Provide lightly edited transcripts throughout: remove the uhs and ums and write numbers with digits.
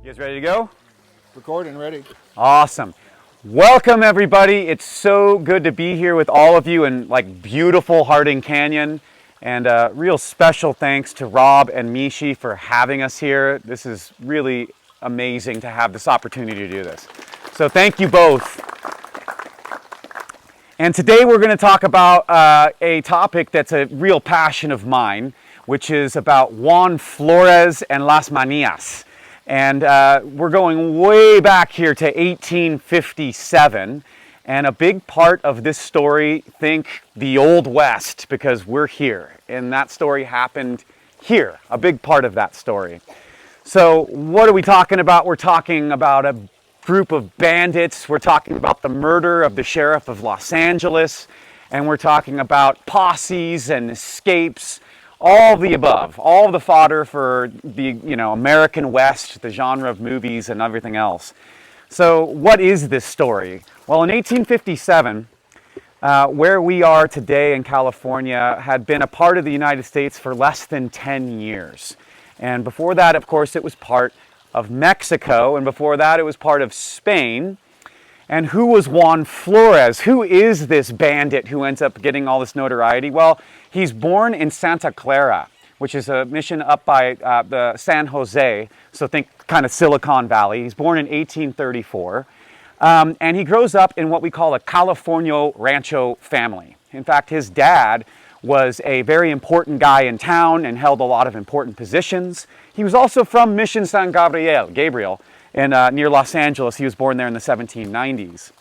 You guys ready to go? Recording, ready. Awesome. Welcome everybody. It's so good to be here with all of you in beautiful Harding Canyon. And real special thanks to Rob and Mishi for having us here. This is really amazing to have this opportunity to do this. So thank you both. And today we're going to talk about a topic that's a real passion of mine, which is about Juan Flores and Las Manias. And we're going way back here to 1857. And a big part of this story, think the Old West, because we're here. And that story happened here, a big part of that story. So what are we talking about? We're talking about a group of bandits. We're talking about the murder of the Sheriff of Los Angeles. And we're talking about posses and escapes. All the above, all the fodder for the American West, the genre of movies and everything else. So what is this story? Well, in 1857, where we are today in California had been a part of the United States for less than 10 years. And before that, of course, it was part of Mexico, and before that it was part of Spain. And who was Juan Flores? Who is this bandit who ends up getting all this notoriety? Well, he's born in Santa Clara, which is a mission up by the San Jose, so think kind of Silicon Valley. He's born in 1834, and he grows up in what we call a California rancho family. In fact, his dad was a very important guy in town and held a lot of important positions. He was also from Mission San Gabriel, near Los Angeles. He was born there in the 1790s.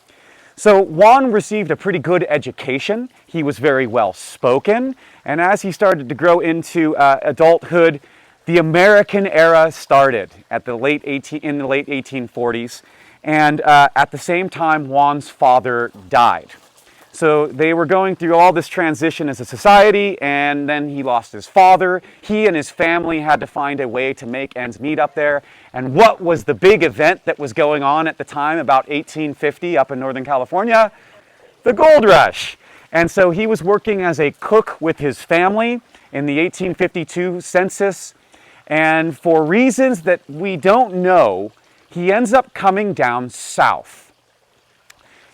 So Juan received a pretty good education. He was very well spoken. And as he started to grow into adulthood, the American era started in the late 1840s. And at the same time, Juan's father died. So they were going through all this transition as a society, and then he lost his father. He and his family had to find a way to make ends meet up there. And what was the big event that was going on at the time, about 1850 up in Northern California? The gold rush. And so he was working as a cook with his family in the 1852 census. And for reasons that we don't know, he ends up coming down south.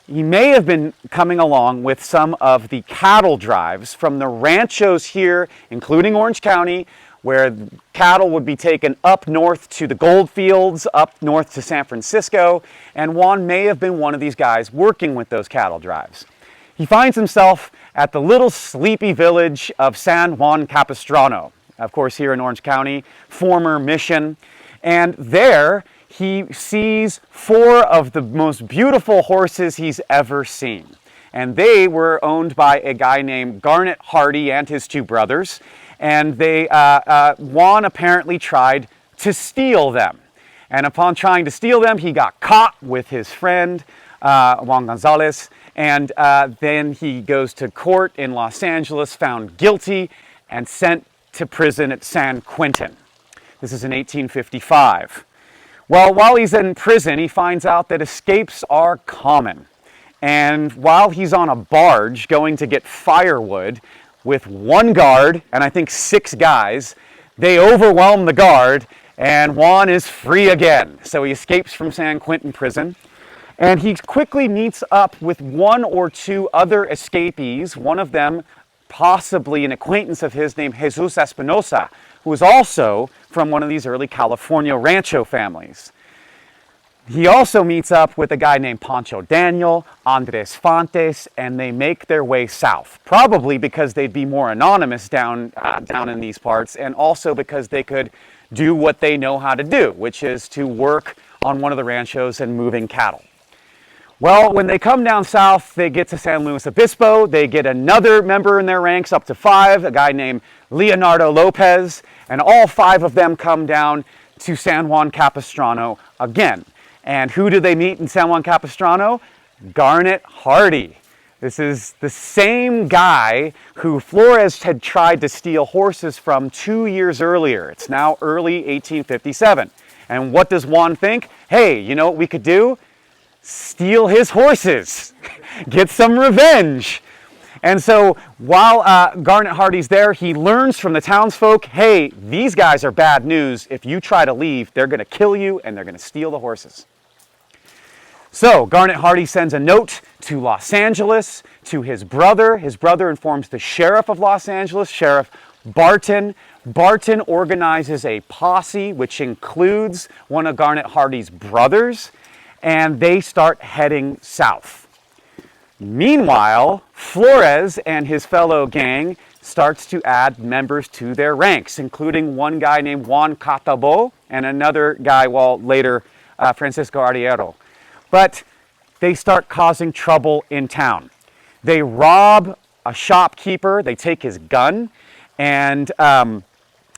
He may have been coming along with some of the cattle drives from the ranchos here, including Orange County, where cattle would be taken up north to the gold fields, up north to San Francisco, and Juan may have been one of these guys working with those cattle drives. He finds himself at the little sleepy village of San Juan Capistrano, of course here in Orange County, former Mission, and there he sees 4 of the most beautiful horses he's ever seen. And they were owned by a guy named Garnet Hardy and his 2 brothers. And Juan apparently tried to steal them. And upon trying to steal them, he got caught with his friend, Juan Gonzalez. And then he goes to court in Los Angeles, found guilty, and sent to prison at San Quentin. This is in 1855. Well, while he's in prison, he finds out that escapes are common. And while he's on a barge going to get firewood with 1 guard and I think 6 guys, they overwhelm the guard and Juan is free again. So he escapes from San Quentin prison. And he quickly meets up with 1 or 2 other escapees, one of them possibly an acquaintance of his named Jesus Espinosa, who was also from one of these early California rancho families. He also meets up with a guy named Pancho Daniel, Andres Fontes, and they make their way south, probably because they'd be more anonymous down in these parts, and also because they could do what they know how to do, which is to work on one of the ranchos and moving cattle. Well, when they come down south, they get to San Luis Obispo. They get another member in their ranks, up to 5, a guy named Leonardo Lopez, and all 5 of them come down to San Juan Capistrano again. And who do they meet in San Juan Capistrano? Garnet Hardy. This is the same guy who Flores had tried to steal horses from 2 years earlier. It's now early 1857. And what does Juan think? Hey, you know what we could do? Steal his horses, get some revenge. And so while Garnet Hardy's there, he learns from the townsfolk, hey, these guys are bad news. If you try to leave, they're going to kill you and they're going to steal the horses. So Garnet Hardy sends a note to Los Angeles to his brother. His brother informs the sheriff of Los Angeles, Sheriff Barton. Barton organizes a posse, which includes one of Garnet Hardy's brothers, and they start heading south. Meanwhile, Flores and his fellow gang starts to add members to their ranks, including one guy named Juan Catabo and another guy, later Francisco Arriero. But they start causing trouble in town. They rob a shopkeeper, they take his gun, and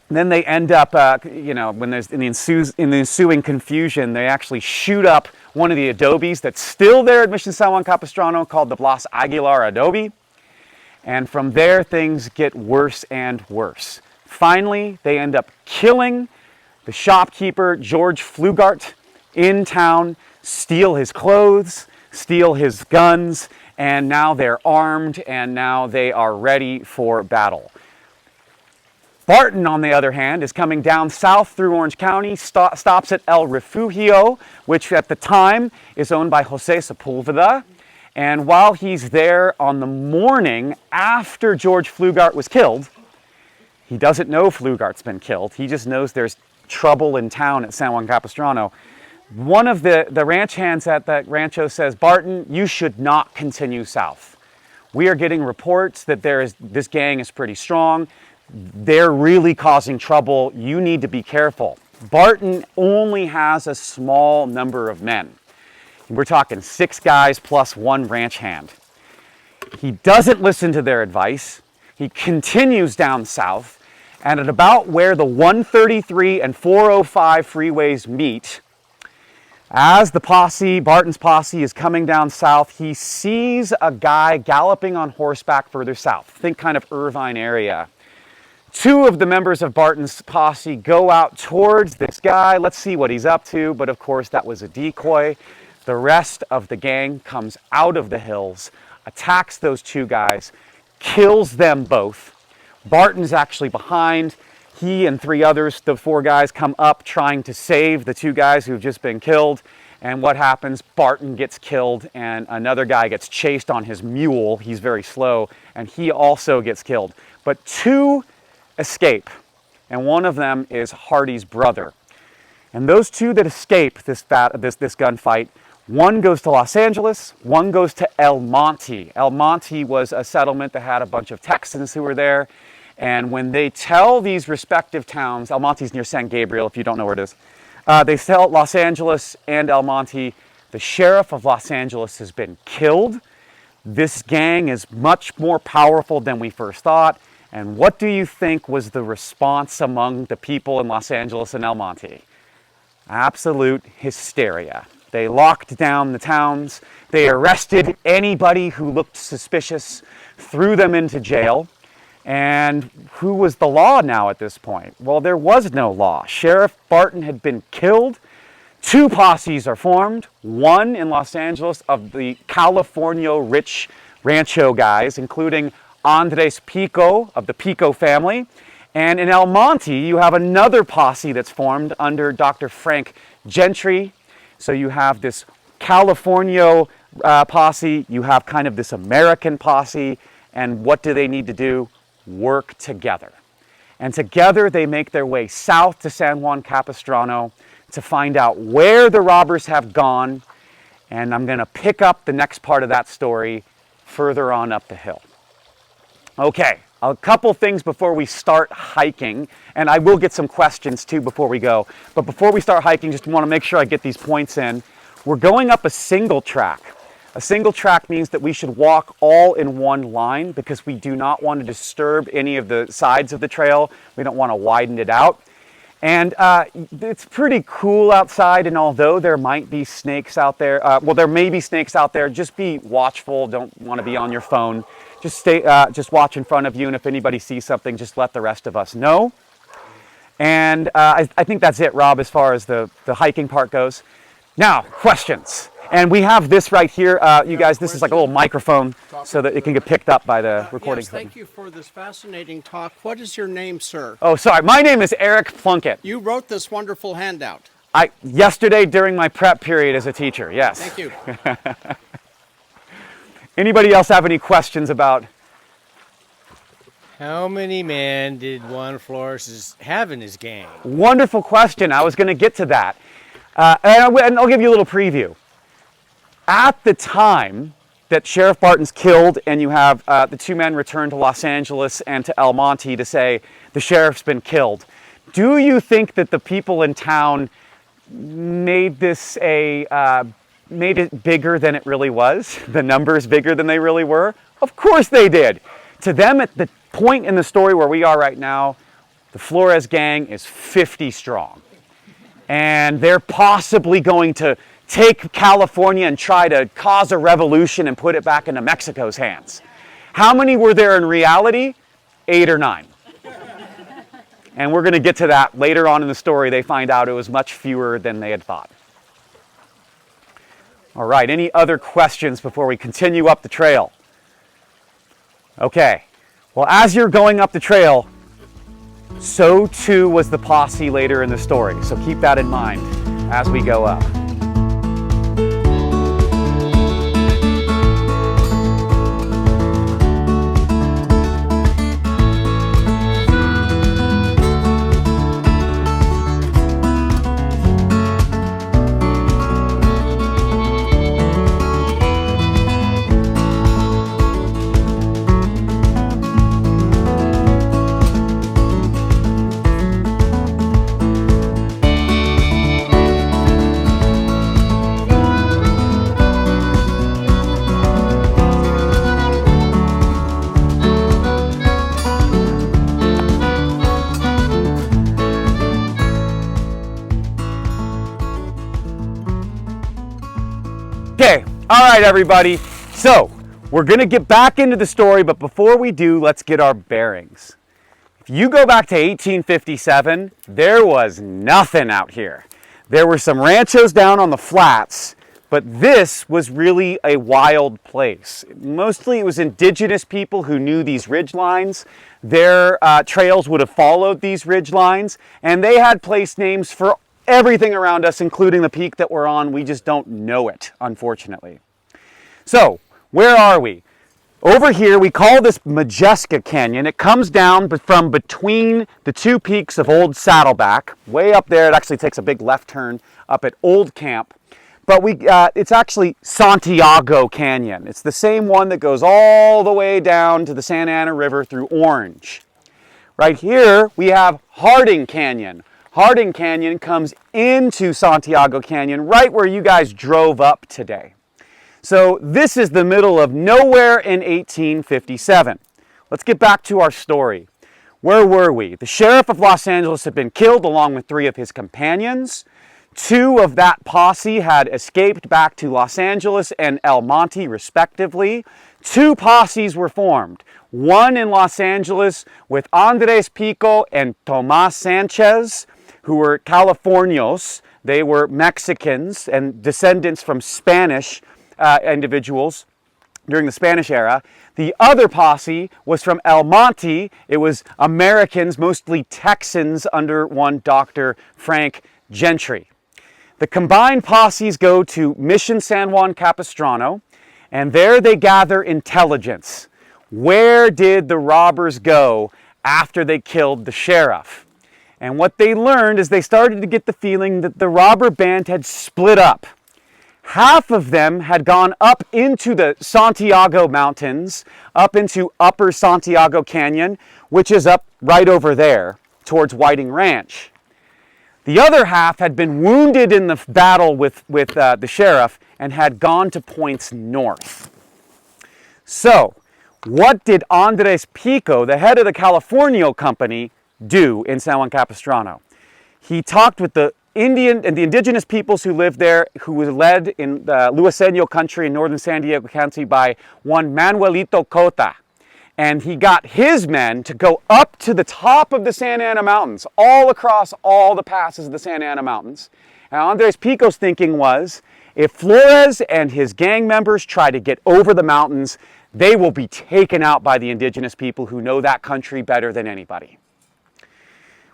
then they end up, when there's in the ensuing confusion, they actually shoot up one of the adobes that's still there at Mission San Juan Capistrano called the Blas Aguilar Adobe. And from there, things get worse and worse. Finally, they end up killing the shopkeeper, George Flugart, in town, steal his clothes, steal his guns, and now they're armed and now they are ready for battle. Barton, on the other hand, is coming down south through Orange County, stops at El Refugio, which at the time is owned by Jose Sepulveda. And while he's there on the morning after George Flugart was killed, he doesn't know Flugart's been killed. He just knows there's trouble in town at San Juan Capistrano. One of the ranch hands at that rancho says, Barton, you should not continue south. We are getting reports that this gang is pretty strong. They're really causing trouble. You need to be careful. Barton only has a small number of men. We're talking 6 guys plus 1 ranch hand. He doesn't listen to their advice. He continues down south, and at about where the 133 and 405 freeways meet, as the posse, Barton's posse, is coming down south, he sees a guy galloping on horseback further south. Think kind of Irvine area. 2 of the members of Barton's posse go out towards this guy. Let's see what he's up to, but of course that was a decoy. The rest of the gang comes out of the hills, attacks those 2 guys, kills them both. Barton's actually behind. He and 3 others, the 4 guys, come up trying to save the 2 guys who've just been killed. And what happens? Barton gets killed and another guy gets chased on his mule. He's very slow, and he also gets killed. But 2 escape, and one of them is Hardy's brother. And those 2 that escape this gunfight, one goes to Los Angeles, one goes to El Monte. El Monte was a settlement that had a bunch of Texans who were there. And when they tell these respective towns, El Monte's near San Gabriel, if you don't know where it is, they tell Los Angeles and El Monte, the sheriff of Los Angeles has been killed. This gang is much more powerful than we first thought. And what do you think was the response among the people in Los Angeles and El Monte? Absolute hysteria. They locked down the towns. They arrested anybody who looked suspicious, threw them into jail. And who was the law now at this point? Well, there was no law. Sheriff Barton had been killed. 2 posses are formed. One in Los Angeles of the California rich rancho guys, including Andres Pico of the Pico family. And in El Monte, you have another posse that's formed under Dr. Frank Gentry. So you have this California posse, you have kind of this American posse, and what do they need to do? Work together. And together they make their way south to San Juan Capistrano to find out where the robbers have gone. And I'm going to pick up the next part of that story further on up the hill. Okay, a couple things before we start hiking, and I will get some questions too before we go. But before we start hiking, just want to make sure I get these points in. We're going up a single track. A single track means that we should walk all in one line because we do not want to disturb any of the sides of the trail. We don't want to widen it out. And it's pretty cool outside, and although there might be snakes out there, there may be snakes out there, just be watchful. Don't want to be on your phone. Just watch in front of you, and if anybody sees something, just let the rest of us know. And I think that's it, Rob, as far as the hiking part goes. Now, questions. And we have this right here. You guys, this is like a little microphone so that it can get picked up by the recording. Yes, thank you for this fascinating talk. What is your name, sir? Oh, sorry. My name is Eric Plunkett. You wrote this wonderful handout. Yesterday during my prep period as a teacher, yes. Thank you. Anybody else have any questions about? How many men did Juan Flores have in his gang? Wonderful question. I was going to get to that. And I'll give you a little preview. At the time that Sheriff Barton's killed and you have the two men return to Los Angeles and to El Monte to say the sheriff's been killed, do you think that the people in town made this made it bigger than it really was? The numbers bigger than they really were? Of course they did. To them, at the point in the story where we are right now, the Flores gang is 50 strong. And they're possibly going to take California and try to cause a revolution and put it back into Mexico's hands. How many were there in reality? 8 or 9. And we're going to get to that later on in the story. They find out it was much fewer than they had thought. All right, any other questions before we continue up the trail? Okay, well, as you're going up the trail, so too was the posse later in the story. So keep that in mind as we go up. Okay, all right, everybody. So we're going to get back into the story, but before we do, let's get our bearings. If you go back to 1857, there was nothing out here. There were some ranchos down on the flats, but this was really a wild place. Mostly it was indigenous people who knew these ridge lines. Their trails would have followed these ridge lines, and they had place names for everything around us, including the peak that we're on. We just don't know it, unfortunately. So, where are we? Over here, we call this Modjeska Canyon. It comes down from between the two peaks of Old Saddleback. Way up there, it actually takes a big left turn up at Old Camp. But it's actually Santiago Canyon. It's the same one that goes all the way down to the Santa Ana River through Orange. Right here, we have Harding Canyon. Harding Canyon comes into Santiago Canyon right where you guys drove up today. So this is the middle of nowhere in 1857. Let's get back to our story. Where were we? The sheriff of Los Angeles had been killed along with 3 of his companions. 2 of that posse had escaped back to Los Angeles and El Monte respectively. 2 posses were formed. One in Los Angeles with Andres Pico and Tomas Sanchez, who were Californios. They were Mexicans and descendants from Spanish individuals during the Spanish era. The other posse was from El Monte. It was Americans, mostly Texans, under one Dr. Frank Gentry. The combined posses go to Mission San Juan Capistrano, and there they gather intelligence. Where did the robbers go after they killed the sheriff? And what they learned is they started to get the feeling that the robber band had split up. Half of them had gone up into the Santiago Mountains, up into Upper Santiago Canyon, which is up right over there towards Whiting Ranch. The other half had been wounded in the battle with the sheriff and had gone to points north. So, what did Andres Pico, the head of the Californio Company, do in San Juan Capistrano? He talked with the Indian and the indigenous peoples who lived there, who was led in the Luiseño country in northern San Diego County by one Manuelito Cota. And he got his men to go up to the top of the Santa Ana Mountains, all across all the passes of the Santa Ana Mountains. And Andres Pico's thinking was, If Flores and his gang members try to get over the mountains, they will be taken out by the indigenous people who know that country better than anybody.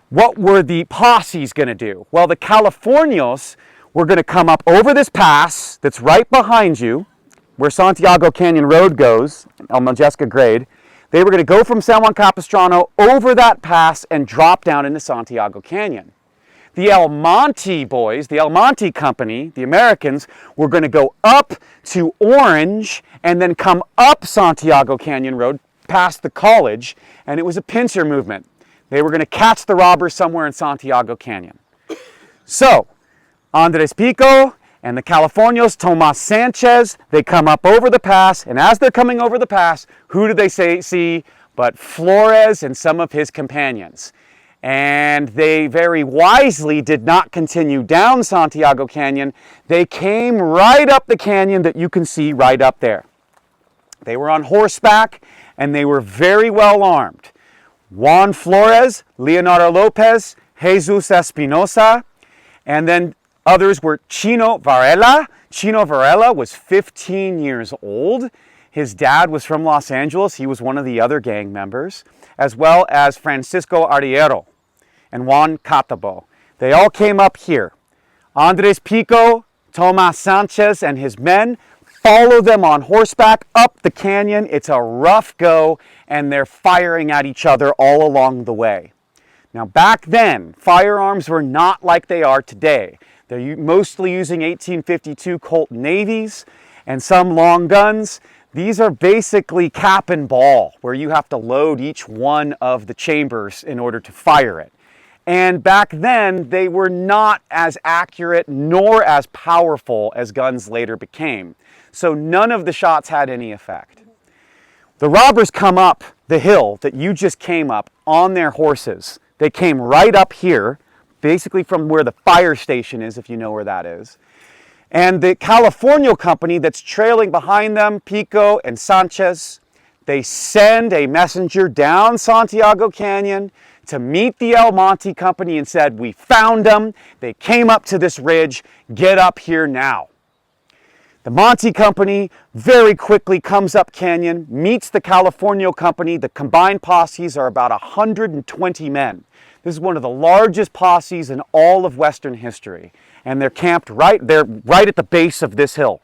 What were the posses going to do? Well, the Californios were going to come up over this pass that's right behind you, where Santiago Canyon Road goes, El Modjeska grade. They were going to go from San Juan Capistrano over that pass and drop down into Santiago Canyon. The El Monte boys, the El Monte company, the Americans, were going to go up to Orange and then come up Santiago Canyon Road past the college, and it was a pincer movement. They were going to catch the robbers somewhere in Santiago Canyon. So, Andres Pico and the Californios, Tomas Sanchez, they come up over the pass, and as they're coming over the pass, who do they see but Flores and some of his companions? And they very wisely did not continue down Santiago Canyon. They came right up the canyon that you can see right up there. They were on horseback, and they were very well armed. Juan Flores, Leonardo Lopez, Jesus Espinosa, and then others were Chino Varela. Chino Varela was 15 years old. His dad was from Los Angeles. He was one of the other gang members, as well as Francisco Arriero and Juan Catabo. They all came up here. Andres Pico, Tomas Sanchez, and his men follow them on horseback up the canyon. It's a rough go, and they're firing at each other all along the way. Now, back then, firearms were not like they are today. They're mostly using 1852 Colt Navies and some long guns. These are basically cap and ball, where you have to load each one of the chambers in order to fire it. And back then, they were not as accurate nor as powerful as guns later became. So none of the shots had any effect. The robbers come up the hill that you just came up on their horses. They came right up here, basically from where the fire station is, if you know where that is. And the California company that's trailing behind them, Pico and Sanchez, they send a messenger down Santiago Canyon to meet the El Monte company and said, "We found them. They came up to this ridge. Get up here now." The Monte company very quickly comes up canyon, meets the California company. The combined posses are about 120 men. This is one of the largest posses in all of Western history. And they're camped right at the base of this hill.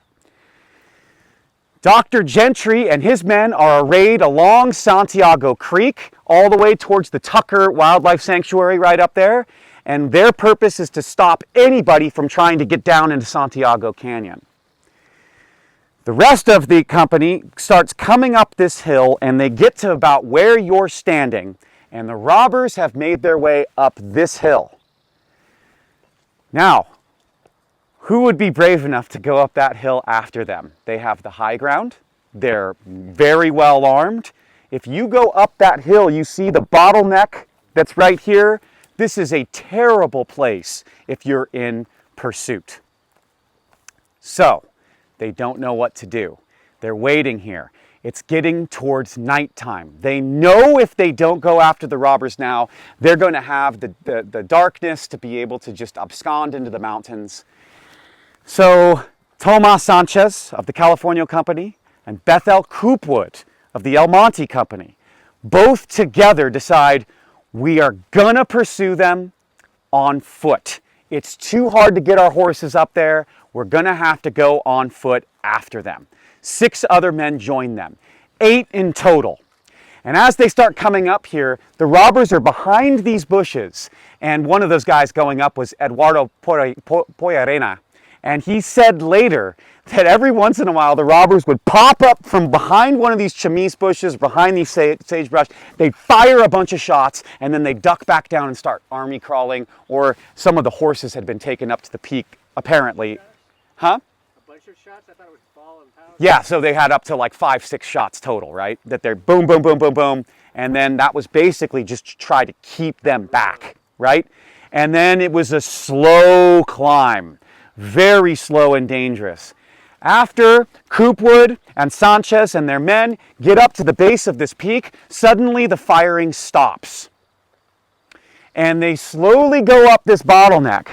Dr. Gentry and his men are arrayed along Santiago Creek, all the way towards the Tucker Wildlife Sanctuary right up there. And their purpose is to stop anybody from trying to get down into Santiago Canyon. The rest of the company starts coming up this hill, and they get to about where you're standing, and the robbers have made their way up this hill. Now, who would be brave enough to go up that hill after them? They have the high ground. They're very well armed. If you go up that hill, you see the bottleneck that's right here. This is a terrible place if you're in pursuit. So, they don't know what to do. They're waiting here. It's getting towards nighttime. They know if they don't go after the robbers now, they're going to have the darkness to be able to just abscond into the mountains. So Tomas Sanchez of the California company and Bethel Coopwood of the El Monte company both together decide, we are gonna pursue them on foot. It's too hard to get our horses up there. We're gonna have to go on foot after them. 6 other men join them, 8 in total. And as they start coming up here, the robbers are behind these bushes. And one of those guys going up was Eduardo Poyarena. And he said later that every once in a while the robbers would pop up from behind one of these chamise bushes, behind these sagebrush. They'd fire a bunch of shots, and then they'd duck back down and start army crawling, or some of the horses had been taken up to the peak, apparently. Huh? A bunch of shots? I thought it was ball and powder. Yeah, so they had up to like 5-6 shots total, right? That they're boom, boom, boom, boom, boom. And then that was basically just to try to keep them back, right? And then it was a slow climb. Very slow and dangerous. After Coopwood and Sanchez and their men get up to the base of this peak, suddenly the firing stops. And they slowly go up this bottleneck.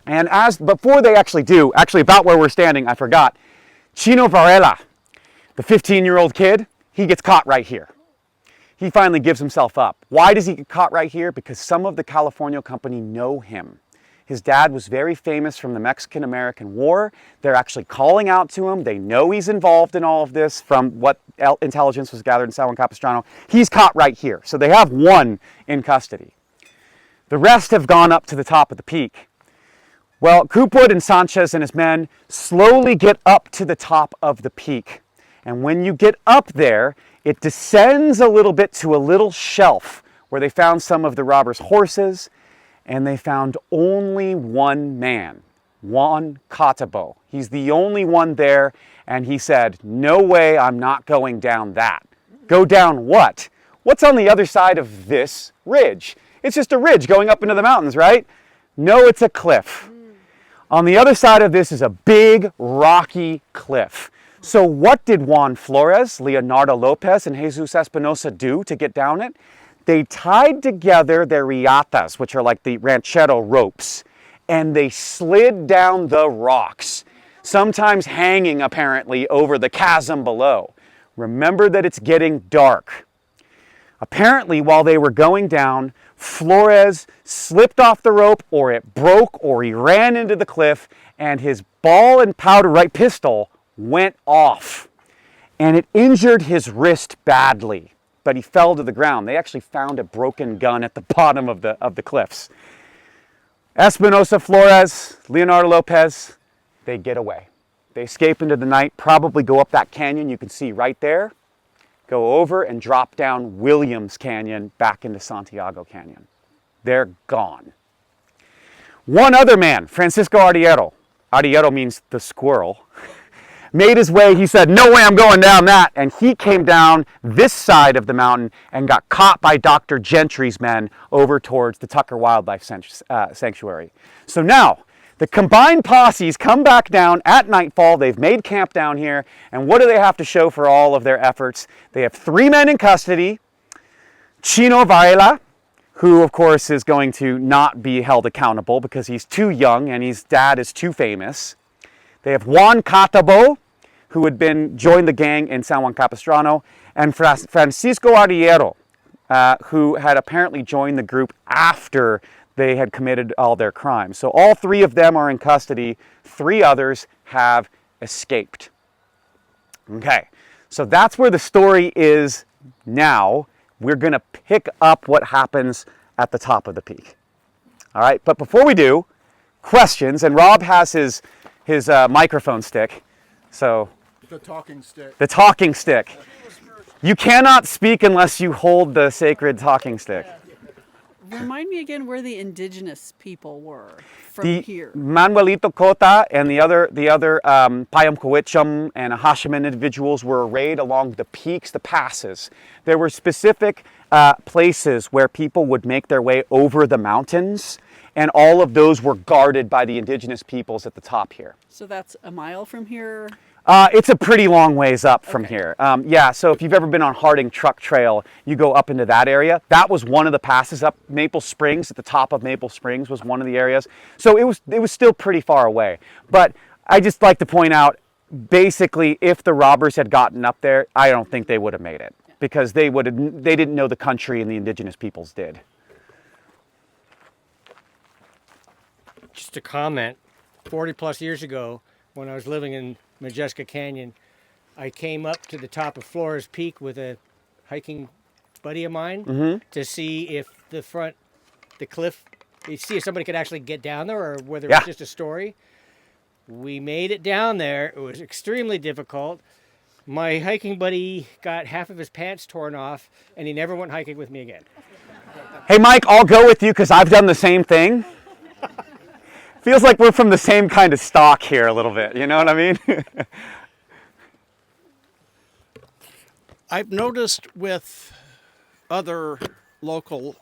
And before they actually do, about where we're standing, I forgot, Chino Varela, the 15-year-old kid, he gets caught right here. He finally gives himself up. Why does he get caught right here? Because some of the California company know him. His dad was very famous from the Mexican-American War. They're actually calling out to him. They know he's involved in all of this from what intelligence was gathered in San Juan Capistrano. He's caught right here. So they have one in custody. The rest have gone up to the top of the peak. Well, Cupwood and Sanchez and his men slowly get up to the top of the peak. And when you get up there, it descends a little bit to a little shelf where they found some of the robbers' horses, and they found only one man, Juan Catabo. He's the only one there, and he said, "No way, I'm not going down that." Go down what? What's on the other side of this ridge? It's just a ridge going up into the mountains, right? No, it's a cliff. On the other side of this is a big rocky cliff. So what did Juan Flores, Leonardo Lopez, and Jesus Espinosa do to get down it? They tied together their riatas, which are like the ranchero ropes, and they slid down the rocks, sometimes hanging apparently over the chasm below. Remember that it's getting dark. Apparently, while they were going down, Flores slipped off the rope, or it broke, or he ran into the cliff, and his ball and powder right pistol went off, and it injured his wrist badly, but he fell to the ground. They actually found a broken gun at the bottom of the cliffs. Espinosa, Flores, Leonardo Lopez, they get away. They escape into the night, probably go up that canyon you can see right there, go over and drop down Williams Canyon back into Santiago Canyon. They're gone. One other man, Francisco Arriero. Arriero means the squirrel. Made his way, he said, "No way I'm going down that." And he came down this side of the mountain and got caught by Dr. Gentry's men over towards the Tucker Wildlife Sanctuary. So now, the combined posses come back down at nightfall. They've made camp down here. And what do they have to show for all of their efforts? They have 3 men in custody. Chino Varela, who of course is going to not be held accountable because he's too young and his dad is too famous. They have Juan Catabo, who had joined the gang in San Juan Capistrano, and Francisco Arriero, who had apparently joined the group after they had committed all their crimes. So all 3 of them are in custody. 3 others have escaped. Okay, so that's where the story is now. We're going to pick up what happens at the top of the peak. All right, but before we do, questions, and Rob has his microphone stick. So The talking stick. the talking stick. You cannot speak unless you hold the sacred talking stick. Remind me again where the indigenous people were from The here. Manuelito Cota and the other Payamcoichum and Ahashiman individuals were arrayed along the peaks, the passes. There were specific places where people would make their way over the mountains, and all of those were guarded by the indigenous peoples at the top here. So that's a mile from here. It's a pretty long ways up from here. Yeah, so if you've ever been on Harding Truck Trail, you go up into that area. That was one of the passes up Maple Springs. At the top of Maple Springs was one of the areas. So it was still pretty far away. But I just like to point out, basically, if the robbers had gotten up there, I don't think they would have made it, because they didn't know the country and the indigenous peoples did. Just a comment, 40 plus years ago, when I was living in Modjeska Canyon, I came up to the top of Flores Peak with a hiking buddy of mine to see if the cliff, see if somebody could actually get down there or whether it was just a story. We made it down there. It was extremely difficult. My hiking buddy got half of his pants torn off, and he never went hiking with me again. Hey, Mike, I'll go with you because I've done the same thing. Feels like we're from the same kind of stock here a little bit, you know what I mean? I've noticed with another local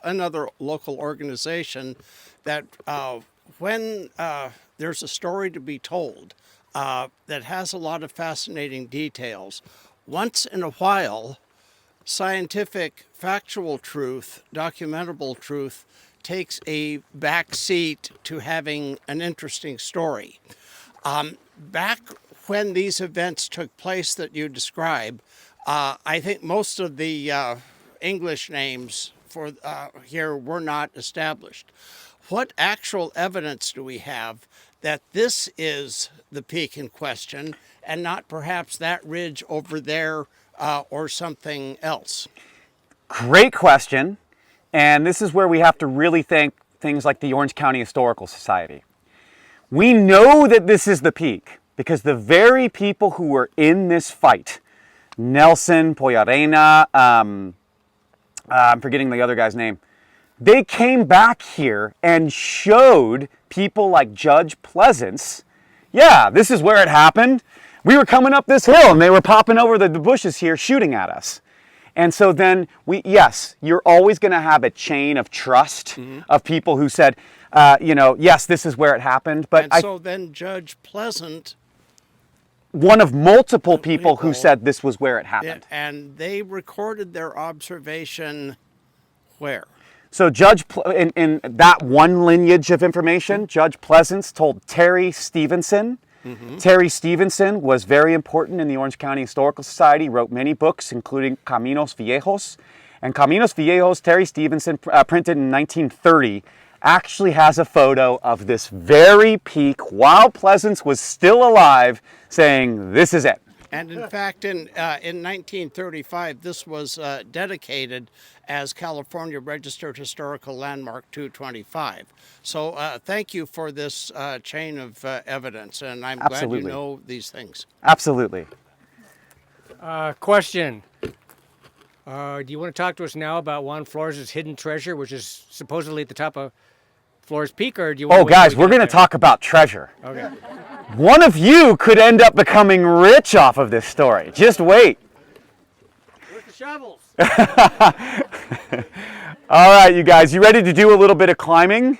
organization that when there's a story to be told that has a lot of fascinating details, once in a while, scientific, factual truth, documentable truth takes a back seat to having an interesting story. Back when these events took place that you describe, I think most of the English names for here were not established. What actual evidence do we have that this is the peak in question and not perhaps that ridge over there or something else? Great question. And this is where we have to really thank things like the Orange County Historical Society. We know that this is the peak because the very people who were in this fight, Nelson, Poyarena, I'm forgetting the other guy's name, they came back here and showed people like Judge Pleasance, yeah, this is where it happened. We were coming up this hill and they were popping over the bushes here shooting at us. And so then yes, you're always going to have a chain of trust of people who said, yes, this is where it happened. But so then Judge Pleasant, one of multiple people who said this was where it happened. And they recorded their observation where? So in that one lineage of information, Judge Pleasance told Terry Stevenson. Terry Stevenson was very important in the Orange County Historical Society, wrote many books, including Caminos Viejos. And Caminos Viejos, Terry Stevenson, printed in 1930, actually has a photo of this very peak while Pleasance was still alive, saying, this is it. And in fact, in 1935, this was dedicated as California Registered Historical Landmark 225. So thank you for this chain of evidence, and I'm glad you know these things. Absolutely. Question. Do you want to talk to us now about Juan Flores' hidden treasure, which is supposedly at the top of Flores Peak, or do you want to wait guys, till we we're get going to there? talk about treasure. Okay. One of you could end up becoming rich off of this story. Just wait. Where's the shovels? All right, you guys, you ready to do a little bit of climbing?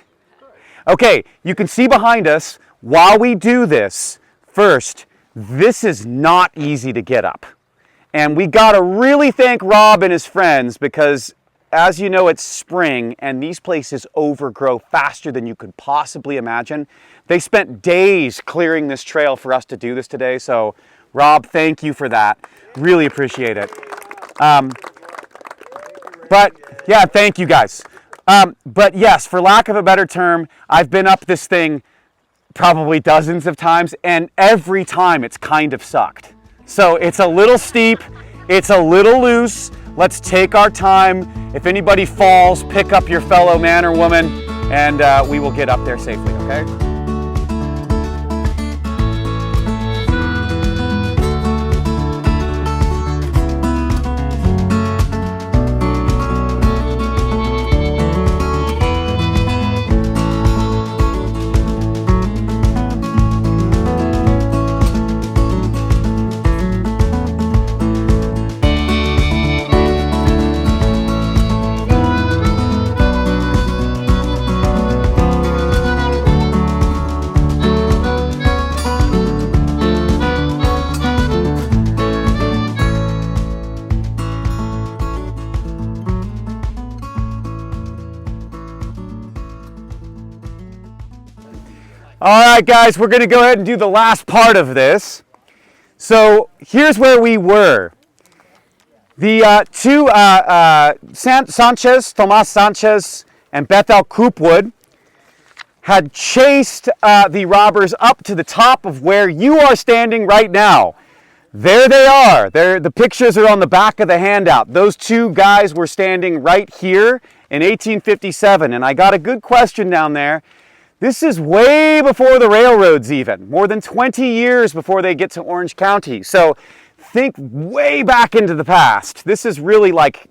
Okay, you can see behind us, while we do this, first, this is not easy to get up. And we gotta really thank Rob and his friends because, as you know, it's spring and these places overgrow faster than you could possibly imagine. They spent days clearing this trail for us to do this today. So Rob, thank you for that. Really appreciate it. But yeah, thank you guys. But yes, for lack of a better term, I've been up this thing probably dozens of times and every time it's kind of sucked. So it's a little steep, it's a little loose. Let's take our time. If anybody falls, pick up your fellow man or woman and we will get up there safely, okay? All right, guys, we're going to go ahead and do the last part of this. So here's where we were. The two Tomas Sanchez and Bethel Coopwood had chased the robbers up to the top of where you are standing right now. There they are. The pictures are on the back of the handout. Those two guys were standing right here in 1857, and I got a good question down there. This is way before the railroads even, more than 20 years before they get to Orange County. So think way back into the past. This is really like,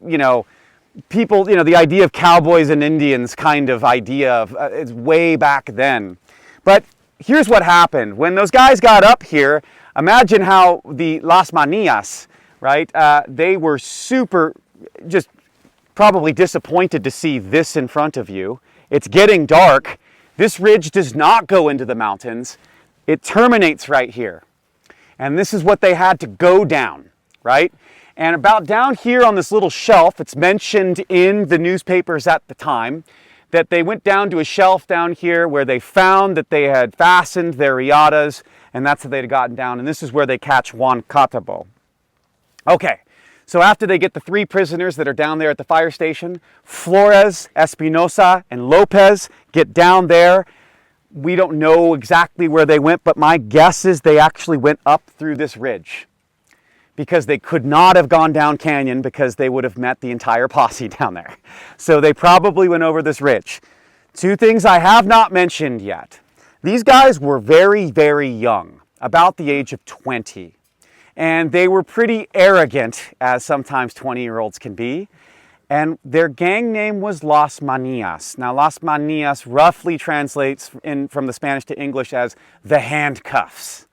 people, the idea of cowboys and Indians kind of idea of, it's way back then. But here's what happened. When those guys got up here, imagine how the Las Manias, right? They were just probably disappointed to see this in front of you. It's getting dark. This ridge does not go into the mountains. It terminates right here. And this is what they had to go down, right? And about down here on this little shelf, it's mentioned in the newspapers at the time, that they went down to a shelf down here where they found that they had fastened their riatas, and that's how they'd gotten down. And this is where they catch Juan Catabo. Okay, so after they get the 3 prisoners that are down there at the fire station, Flores, Espinosa, and Lopez get down there. We don't know exactly where they went, but my guess is they actually went up through this ridge, because they could not have gone down canyon because they would have met the entire posse down there. So they probably went over this ridge. 2 things I have not mentioned yet. These guys were very, very young, about the age of 20. And they were pretty arrogant, as sometimes 20-year-olds can be. And their gang name was Las Manias. Now, Las Manias roughly translates from the Spanish to English as the handcuffs.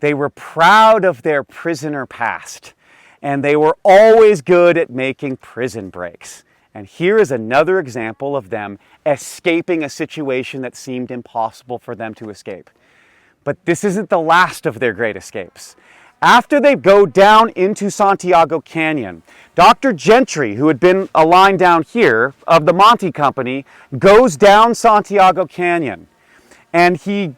They were proud of their prisoner past, and they were always good at making prison breaks. And here is another example of them escaping a situation that seemed impossible for them to escape. But this isn't the last of their great escapes. After they go down into Santiago Canyon, Dr. Gentry, who had been a line down here of the Monte Company, goes down Santiago Canyon. And he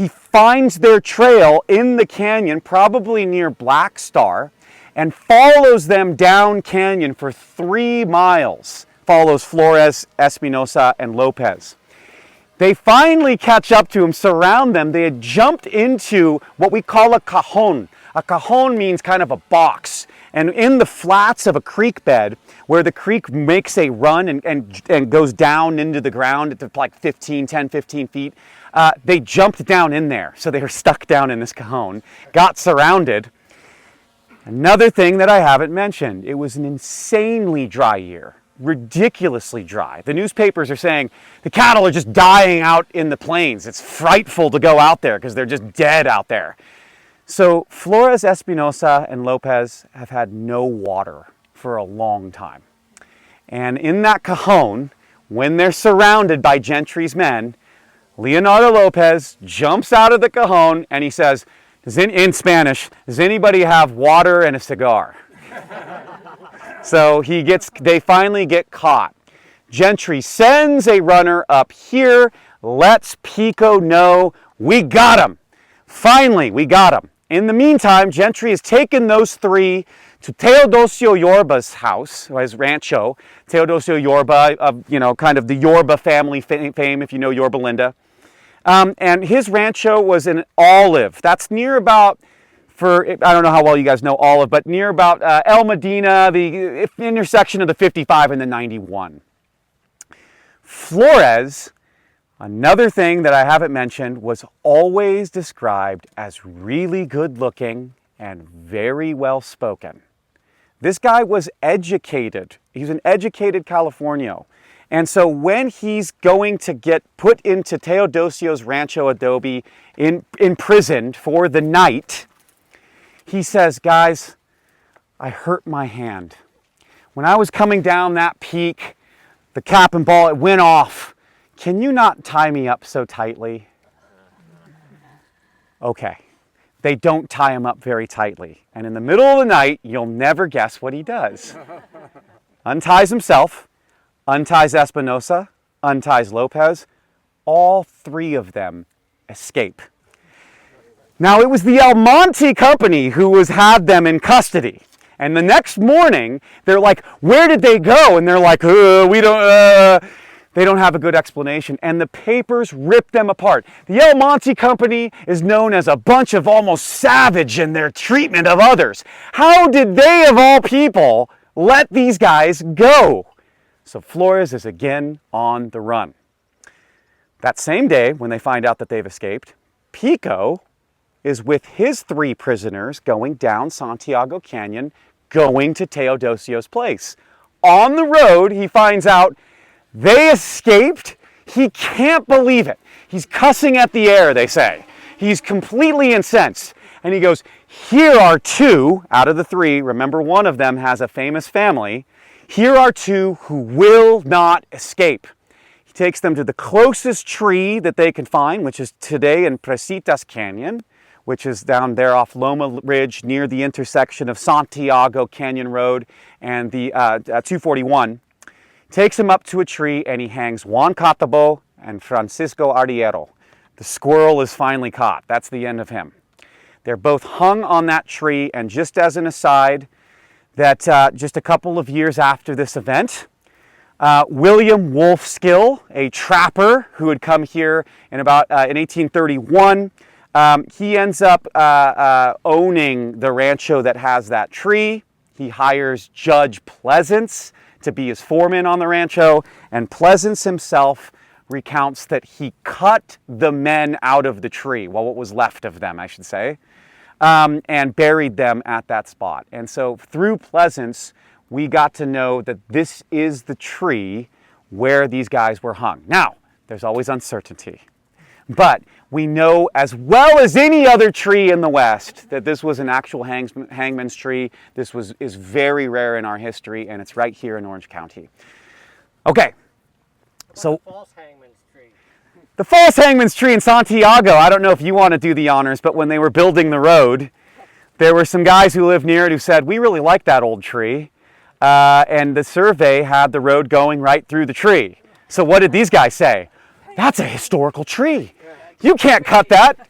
finds their trail in the canyon, probably near Black Star, and follows them down canyon for 3 miles, follows Flores, Espinosa, and Lopez. They finally catch up to him, surround them. They had jumped into what we call a cajon. A cajon means kind of a box. And in the flats of a creek bed, where the creek makes a run and goes down into the ground at like 10, 15 feet, they jumped down in there. So they were stuck down in this cajon, got surrounded. Another thing that I haven't mentioned, it was an insanely dry year, ridiculously dry. The newspapers are saying the cattle are just dying out in the plains. It's frightful to go out there because they're just dead out there. So Flores, Espinosa, and Lopez have had no water for a long time. And in that cajon, when they're surrounded by Gentry's men, Leonardo Lopez jumps out of the cajon and he says, in Spanish, does anybody have water and a cigar? So they finally get caught. Gentry sends a runner up here, lets Pico know, we got him. Finally, we got him. In the meantime, Gentry has taken those 3 to Teodosio Yorba's house, his rancho. Teodosio Yorba, kind of the Yorba family fame, if you know Yorba Linda. And his rancho was in Olive. That's near about, I don't know how well you guys know Olive, but near about El Medina, the intersection of the 55 and the 91. Flores, another thing that I haven't mentioned, was always described as really good looking and very well spoken. This guy was educated. He's an educated Californio. And so when he's going to get put into Teodosio's Rancho Adobe, imprisoned for the night, he says, guys, I hurt my hand. When I was coming down that peak, the cap and ball, it went off. Can you not tie me up so tightly? Okay. They don't tie him up very tightly. And in the middle of the night, you'll never guess what he does. Unties himself, unties Espinosa, unties Lopez. All 3 of them escape. Now, it was the El Monte Company who had them in custody. And the next morning, they're like, where did they go? And they're like, they don't have a good explanation. And the papers rip them apart. The El Monte Company is known as a bunch of almost savage in their treatment of others. How did they, of all people, let these guys go? So Flores is again on the run. That same day, when they find out that they've escaped, Pico is with his 3 prisoners going down Santiago Canyon, going to Teodosio's place. On the road, he finds out they escaped. He can't believe it. He's cussing at the air, they say. He's completely incensed. And he goes, here are 2 out of the 3. Remember, one of them has a famous family. Here are 2 who will not escape. He takes them to the closest tree that they can find, which is today in Presitas Canyon, which is down there off Loma Ridge near the intersection of Santiago Canyon Road and the 241. takes him up to a tree, and he hangs Juan Catabo and Francisco Ardiero. The squirrel is finally caught. That's the end of him. They're both hung on that tree, and just as an aside, that just a couple of years after this event, William Wolfskill, a trapper who had come here in 1831, he ends up owning the rancho that has that tree. He hires Judge Pleasance to be his foreman on the rancho, and Pleasance himself recounts that he cut the men out of the tree, well, what was left of them, I should say, and buried them at that spot. And so through Pleasance, we got to know that this is the tree where these guys were hung. Now, there's always uncertainty, but we know as well as any other tree in the West that this was an actual hangman's tree. This is very rare in our history, and it's right here in Orange County. Okay, so The false hangman's tree. the false hangman's tree in Santiago, I don't know if you want to do the honors, but when they were building the road, there were some guys who lived near it who said, we really like that old tree. And the survey had the road going right through the tree. So what did these guys say? That's a historical tree. You can't cut that.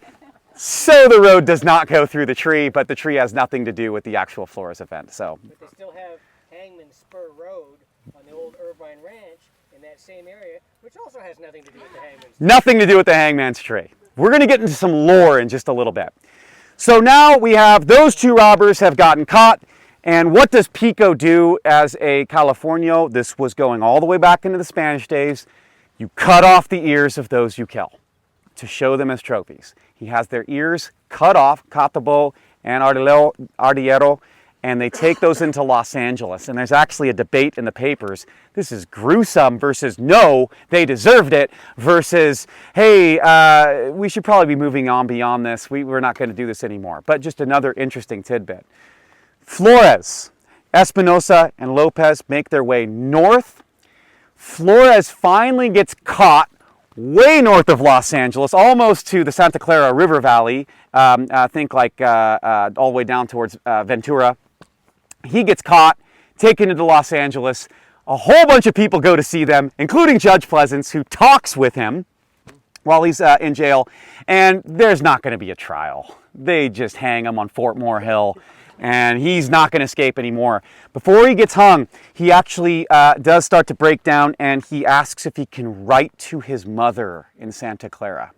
So the road does not go through the tree, but the tree has nothing to do with the actual Flores event. So But they still have Hangman Spur Road on the old Irvine Ranch in that same area, which also has nothing to do with the hangman's tree. nothing to do with the hangman's tree. We're going to get into some lore in just a little bit. So now we have those two robbers have gotten caught. And what does Pico do as a Californio? This was going all the way back into the Spanish days. You cut off the ears of those you kill to show them as trophies. He has their ears cut off, Catabo and Ardiero, and they take those into Los Angeles. And there's actually a debate in the papers. This is gruesome versus no, they deserved it, versus, hey, we should probably be moving on beyond this. We're not going to do this anymore. But just another interesting tidbit. Flores, Espinosa, and Lopez make their way north. Flores finally gets caught way north of Los Angeles, almost to the Santa Clara River Valley. I think like all the way down towards Ventura. He gets caught, taken into Los Angeles. A whole bunch of people go to see them, including Judge Pleasance, who talks with him while he's in jail. And there's not going to be a trial. They just hang him on Fort Moore Hill. And he's not going to escape anymore. Before he gets hung, he actually does start to break down, and he asks if he can write to his mother in Santa Clara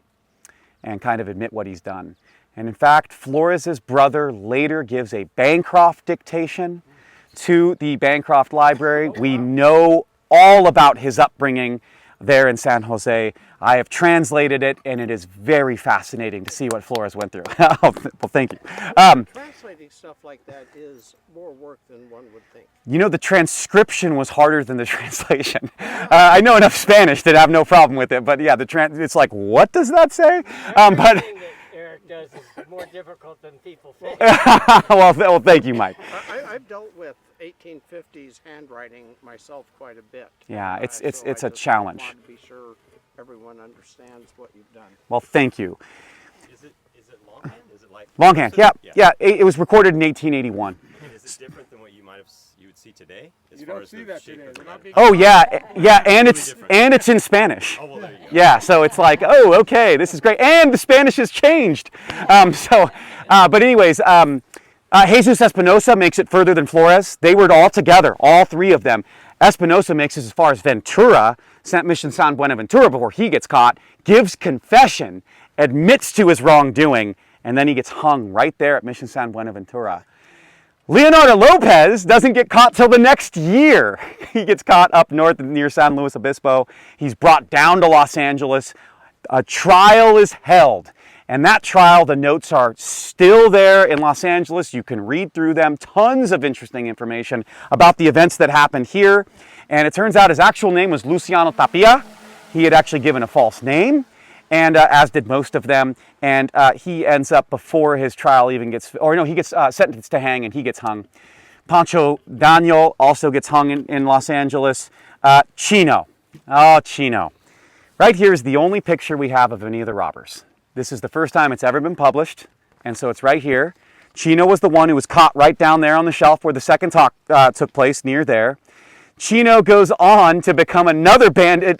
and kind of admit what he's done. And in fact, Flores' brother later gives a Bancroft dictation to the Bancroft Library. We know all about his upbringing there in San Jose. I have translated it, and it is very fascinating to see what Flores went through. Well, thank you. Translating stuff like that is more work than one would think. You know, the transcription was harder than the translation. I know enough Spanish to have no problem with it, but yeah, it's like, what does that say? But Everything that Eric does is more difficult than people think. well, thank you, Mike. I've dealt with 1850s handwriting myself quite a bit. Yeah, it's So I a just challenge. want to be sure everyone understands what you've done. Well, thank you. Is it longhand? Is it like Longhand, yeah. It was recorded in 1881. Is it different than what you would see today? As You far don't as see the that shape today. of the They're not letter? big- Oh yeah, and it's in Spanish. Oh, well, there you go. Yeah, so it's like, oh, okay, this is great, and the Spanish has changed. But anyways, Jesus Espinosa makes it further than Flores. They were all together, all three of them. Espinosa makes it as far as Ventura, Mission San Buenaventura, before he gets caught, gives confession, admits to his wrongdoing, and then he gets hung right there at Mission San Buenaventura. Leonardo Lopez doesn't get caught till the next year. He gets caught up north near San Luis Obispo. He's brought down to Los Angeles. A trial is held. And that trial, the notes are still there in Los Angeles. You can read through them. Tons of interesting information about the events that happened here. And it turns out his actual name was Luciano Tapia. He had actually given a false name, and as did most of them. And he ends up, before his trial even gets, he gets sentenced to hang, and he gets hung. Pancho Daniel also gets hung in Los Angeles. Chino. Oh, Chino. Right here is the only picture we have of any of the robbers. This is the first time it's ever been published, and so it's right here. Chino was the one who was caught right down there on the shelf where the second talk took place, near there. Chino goes on to become another bandit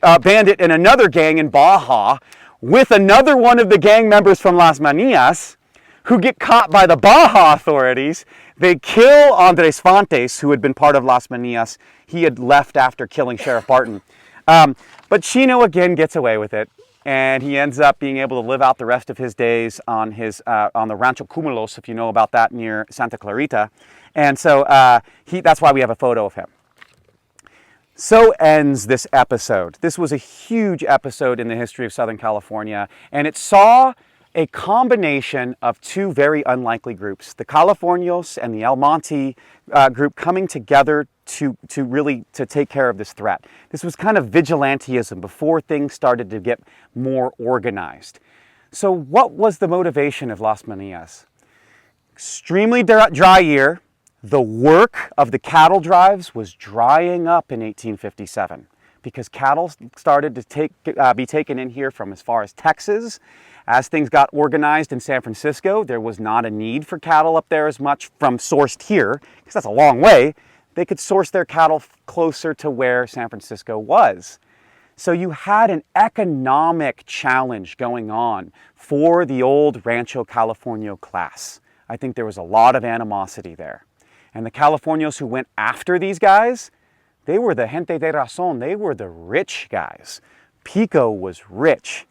in another gang in Baja with another one of the gang members from Las Manias, who get caught by the Baja authorities. They kill Andres Fontes, who had been part of Las Manias. He had left after killing Sheriff Barton. But Chino again gets away with it, and he ends up being able to live out the rest of his days on the Rancho Cumulos, if you know about that, near Santa Clarita. And so that's why we have a photo of him. So ends this episode. This was a huge episode in the history of Southern California, and it saw a combination of two very unlikely groups, the Californios and the El Monte group, coming together to take care of this threat. This was kind of vigilantism before things started to get more organized. So what was the motivation of Las Manias? Extremely dry year. The work of the cattle drives was drying up in 1857 because cattle started to be taken in here from as far as Texas. As things got organized in San Francisco, there was not a need for cattle up there as much from sourced here, because that's a long way. They could source their cattle closer to where San Francisco was. So you had an economic challenge going on for the old Rancho Californio class. I think there was a lot of animosity there. And the Californios who went after these guys, they were the gente de razón. They were the rich guys. Pico was rich.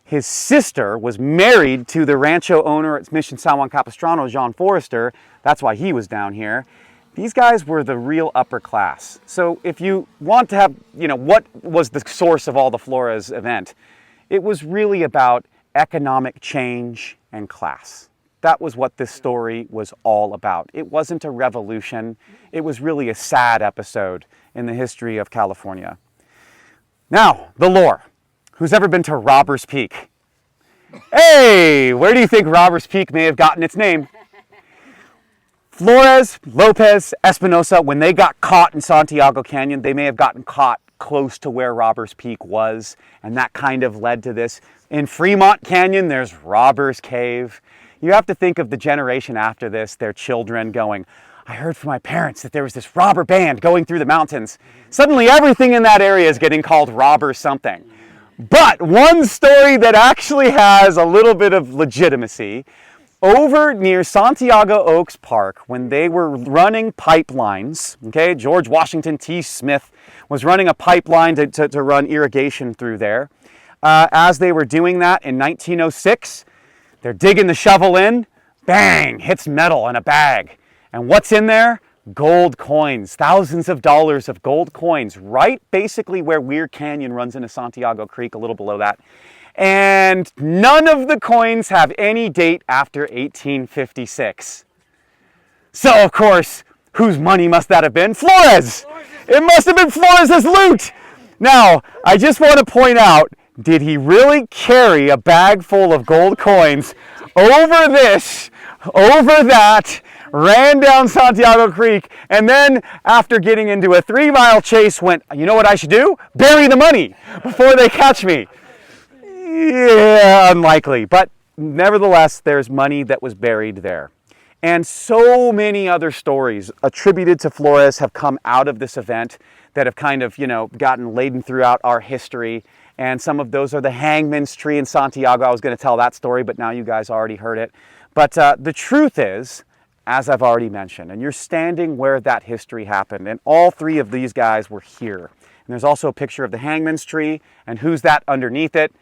His sister was married to the rancho owner at Mission San Juan Capistrano, John Forrester. That's why he was down here. These guys were the real upper class. So if you want to have, what was the source of all the Flores event? It was really about economic change and class. That was what this story was all about. It wasn't a revolution. It was really a sad episode in the history of California. Now, the lore. Who's ever been to Robbers Peak? Hey, where do you think Robbers Peak may have gotten its name? Flores, Lopez, Espinosa, when they got caught in Santiago Canyon, they may have gotten caught close to where Robbers Peak was, and that kind of led to this. In Fremont Canyon, there's Robbers Cave. You have to think of the generation after this, their children going, I heard from my parents that there was this robber band going through the mountains. Suddenly everything in that area is getting called robber something. But one story that actually has a little bit of legitimacy, over near Santiago Oaks Park, when they were running pipelines, okay, George Washington T. Smith was running a pipeline to run irrigation through there. As they were doing that in 1906, they're digging the shovel in, bang, hits metal in a bag. And what's in there? Gold coins, thousands of dollars of gold coins, right basically where Weir Canyon runs into Santiago Creek, a little below that. And none of the coins have any date after 1856. So, of course, whose money must that have been? Flores! It must have been Flores' loot! Now, I just want to point out, did he really carry a bag full of gold coins over this, over that, ran down Santiago Creek, and then after getting into a 3-mile chase went, you know what I should do? Bury the money before they catch me. Yeah, unlikely. But nevertheless, there's money that was buried there. And so many other stories attributed to Flores have come out of this event that have kind of, gotten laden throughout our history. And some of those are the hangman's tree in Santiago. I was going to tell that story, but now you guys already heard it. But the truth is, as I've already mentioned, and you're standing where that history happened, and all three of these guys were here. And there's also a picture of the hangman's tree, and who's that underneath it?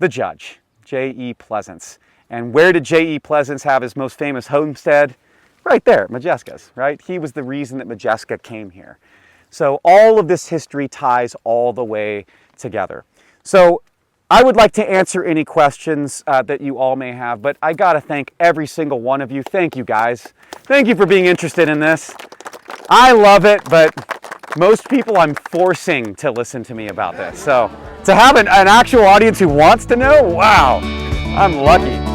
The judge, J.E. Pleasance. And where did J.E. Pleasance have his most famous homestead? Right there, Modjeska's, right? He was the reason that Modjeska came here. So all of this history ties all the way together. So I would like to answer any questions that you all may have, but I gotta thank every single one of you. Thank you guys. Thank you for being interested in this. I love it, but most people I'm forcing to listen to me about this. So to have an actual audience who wants to know, wow, I'm lucky.